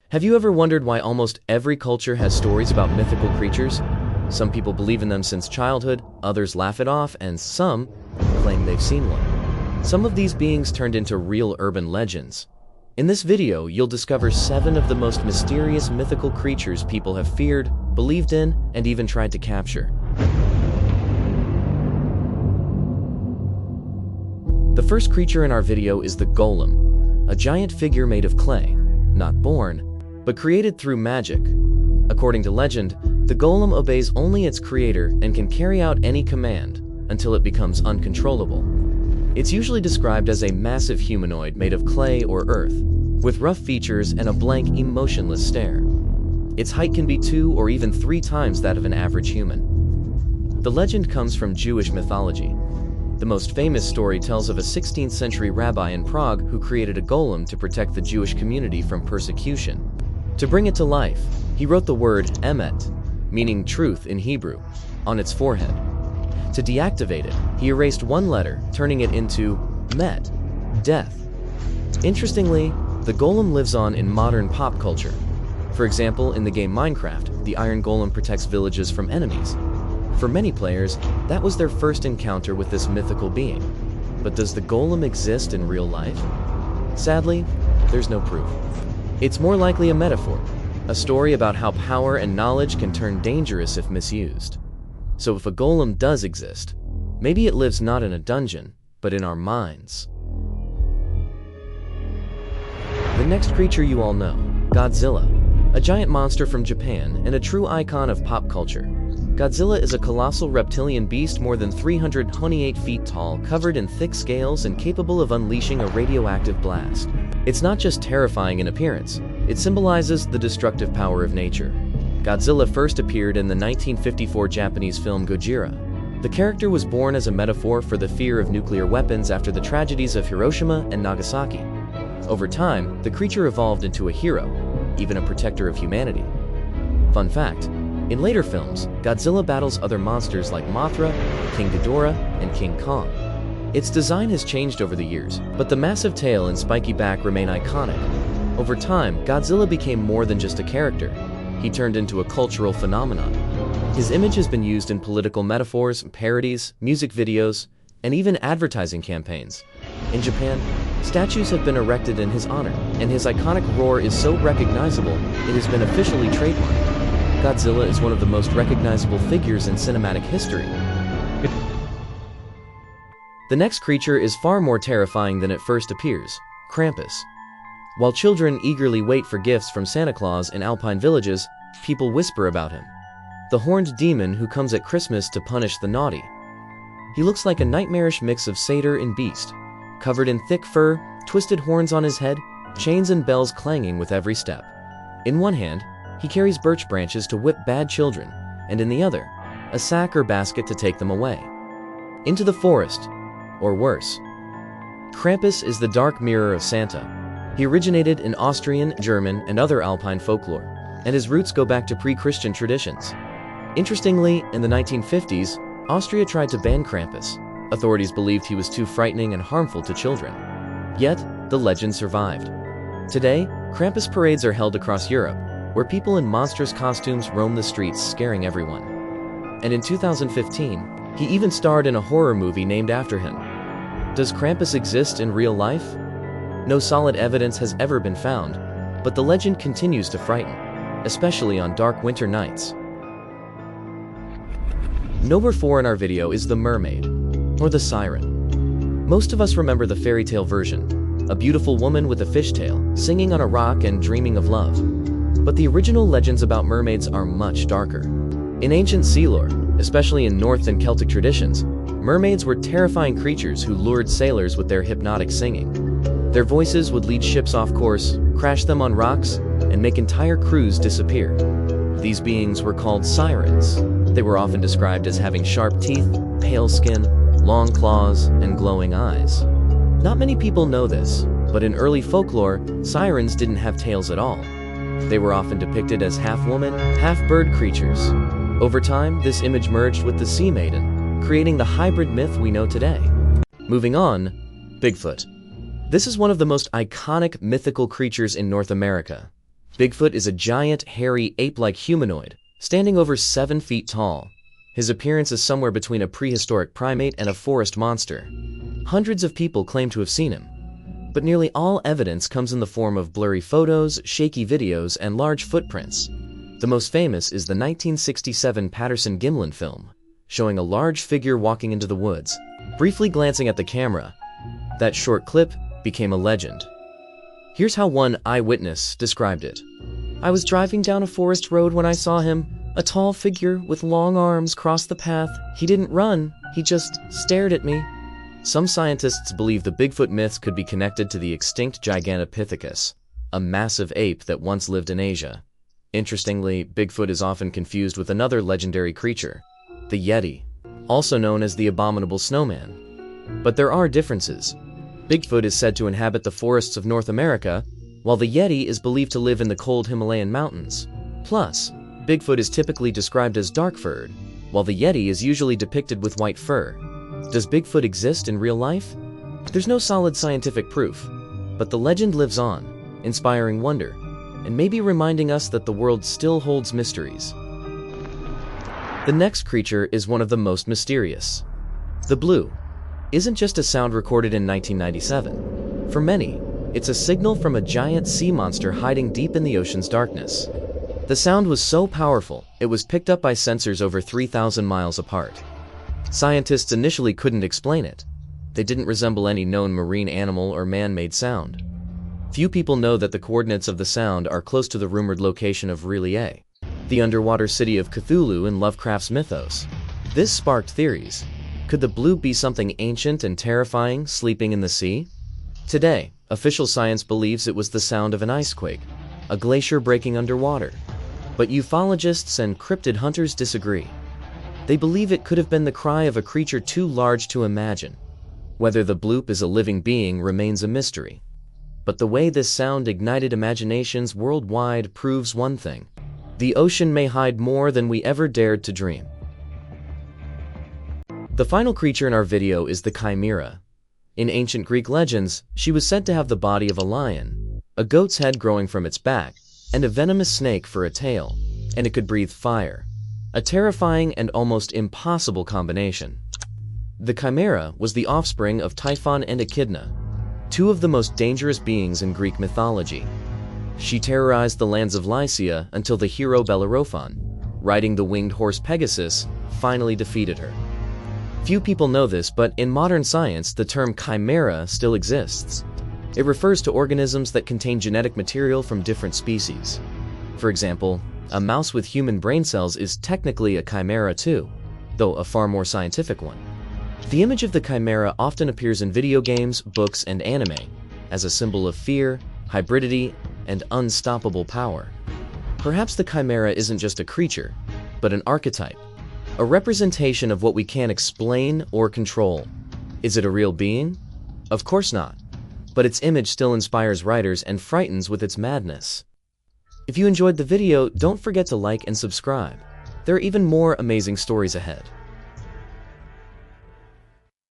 Have you ever wondered why almost every culture has stories about mythical creatures? Some people believe in them since childhood, others laugh it off, and some claim they've seen one. Some of these beings turned into real urban legends. In this video, you'll discover 7 of the most mysterious mythical creatures people have feared, believed in, and even tried to capture. The first creature in our video is the Golem, a giant figure made of clay, not born, but created through magic. According to legend, the Golem obeys only its creator and can carry out any command until it becomes uncontrollable. It's usually described as a massive humanoid made of clay or earth, with rough features and a blank, emotionless stare. Its height can be 2 or even 3 times that of an average human. The legend comes from Jewish mythology. The most famous story tells of a 16th century rabbi in Prague who created a golem to protect the Jewish community from persecution. To bring it to life, he wrote the word emet, meaning truth in Hebrew, on its forehead. To deactivate it, he erased one letter, turning it into met, death. Interestingly, the golem lives on in modern pop culture. For example, in the game Minecraft, the iron golem protects villages from enemies. For many players, that was their first encounter with this mythical being. But does the golem exist in real life? Sadly, there's no proof. It's more likely a metaphor, a story about how power and knowledge can turn dangerous if misused. So if a golem does exist, maybe it lives not in a dungeon, but in our minds. The next creature you all know, Godzilla, a giant monster from Japan and a true icon of pop culture. Godzilla is a colossal reptilian beast more than 328 feet tall, covered in thick scales and capable of unleashing a radioactive blast. It's not just terrifying in appearance, it symbolizes the destructive power of nature. Godzilla first appeared in the 1954 Japanese film Godzilla. The character was born as a metaphor for the fear of nuclear weapons after the tragedies of Hiroshima and Nagasaki. Over time, the creature evolved into a hero, even a protector of humanity. Fun fact, in later films, Godzilla battles other monsters like Mothra, King Ghidorah, and King Kong. Its design has changed over the years, but the massive tail and spiky back remain iconic. Over time, Godzilla became more than just a character. He turned into a cultural phenomenon. His image has been used in political metaphors, parodies, music videos, and even advertising campaigns. In Japan, statues have been erected in his honor, and his iconic roar is so recognizable, it has been officially trademarked. Godzilla is one of the most recognizable figures in cinematic history. The next creature is far more terrifying than it first appears, Krampus. While children eagerly wait for gifts from Santa Claus in alpine villages, people whisper about him. The horned demon who comes at Christmas to punish the naughty. He looks like a nightmarish mix of satyr and beast, covered in thick fur, twisted horns on his head, chains and bells clanging with every step. In one hand, he carries birch branches to whip bad children, and in the other, a sack or basket to take them away. Into the forest, or worse. Krampus is the dark mirror of Santa. He originated in Austrian, German, and other alpine folklore, and his roots go back to pre-Christian traditions. Interestingly, in the 1950s, Austria tried to ban Krampus. Authorities believed he was too frightening and harmful to children. Yet, the legend survived. Today, Krampus parades are held across Europe, where people in monstrous costumes roam the streets scaring everyone. And in 2015, he even starred in a horror movie named after him. Does Krampus exist in real life? No solid evidence has ever been found, but the legend continues to frighten, especially on dark winter nights. Number 4 in our video is the Mermaid, or the Siren. Most of us remember the fairy tale version, a beautiful woman with a fishtail, singing on a rock and dreaming of love. But the original legends about mermaids are much darker. In ancient sea lore, especially in Norse and Celtic traditions, mermaids were terrifying creatures who lured sailors with their hypnotic singing. Their voices would lead ships off course, crash them on rocks, and make entire crews disappear. These beings were called sirens. They were often described as having sharp teeth, pale skin, long claws, and glowing eyes. Not many people know this, but in early folklore, sirens didn't have tails at all. They were often depicted as half-woman, half-bird creatures. Over time, this image merged with the sea maiden, creating the hybrid myth we know today. Moving on, Bigfoot. This is one of the most iconic mythical creatures in North America. Bigfoot is a giant, hairy, ape-like humanoid, standing over 7 feet tall. His appearance is somewhere between a prehistoric primate and a forest monster. Hundreds of people claim to have seen him, but nearly all evidence comes in the form of blurry photos, shaky videos, and large footprints. The most famous is the 1967 Patterson-Gimlin film, showing a large figure walking into the woods, briefly glancing at the camera. That short clip became a legend. Here's how one eyewitness described it. "I was driving down a forest road when I saw him. A tall figure with long arms crossed the path. He didn't run, he just stared at me." Some scientists believe the Bigfoot myths could be connected to the extinct Gigantopithecus, a massive ape that once lived in Asia. Interestingly, Bigfoot is often confused with another legendary creature, the Yeti, also known as the Abominable Snowman. But there are differences. Bigfoot is said to inhabit the forests of North America, while the Yeti is believed to live in the cold Himalayan mountains. Plus, Bigfoot is typically described as dark-furred, while the Yeti is usually depicted with white fur. Does Bigfoot exist in real life? There's no solid scientific proof, but the legend lives on, inspiring wonder, and maybe reminding us that the world still holds mysteries. The next creature is one of the most mysterious. The Bloop isn't just a sound recorded in 1997. For many, it's a signal from a giant sea monster hiding deep in the ocean's darkness. The sound was so powerful, it was picked up by sensors over 3,000 miles apart. Scientists initially couldn't explain it. They didn't resemble any known marine animal or man-made sound. Few people know that the coordinates of the sound are close to the rumored location of R'lyeh, the underwater city of Cthulhu in Lovecraft's mythos. This sparked theories. Could the Bloop be something ancient and terrifying sleeping in the sea? Today, official science believes it was the sound of an icequake, a glacier breaking underwater. But ufologists and cryptid hunters disagree. They believe it could have been the cry of a creature too large to imagine. Whether the Bloop is a living being remains a mystery. But the way this sound ignited imaginations worldwide proves one thing: the ocean may hide more than we ever dared to dream. The final creature in our video is the Chimera. In ancient Greek legends, she was said to have the body of a lion, a goat's head growing from its back, and a venomous snake for a tail, and it could breathe fire. A terrifying and almost impossible combination. The Chimera was the offspring of Typhon and Echidna, two of the most dangerous beings in Greek mythology. She terrorized the lands of Lycia until the hero Bellerophon, riding the winged horse Pegasus, finally defeated her. Few people know this, but in modern science, the term chimera still exists. It refers to organisms that contain genetic material from different species. For example, a mouse with human brain cells is technically a chimera too, though a far more scientific one. The image of the chimera often appears in video games, books, and anime as a symbol of fear, hybridity, and unstoppable power. Perhaps the chimera isn't just a creature, but an archetype, a representation of what we can't explain or control. Is it a real being? Of course not, but its image still inspires writers and frightens with its madness. If you enjoyed the video, don't forget to like and subscribe. There are even more amazing stories ahead.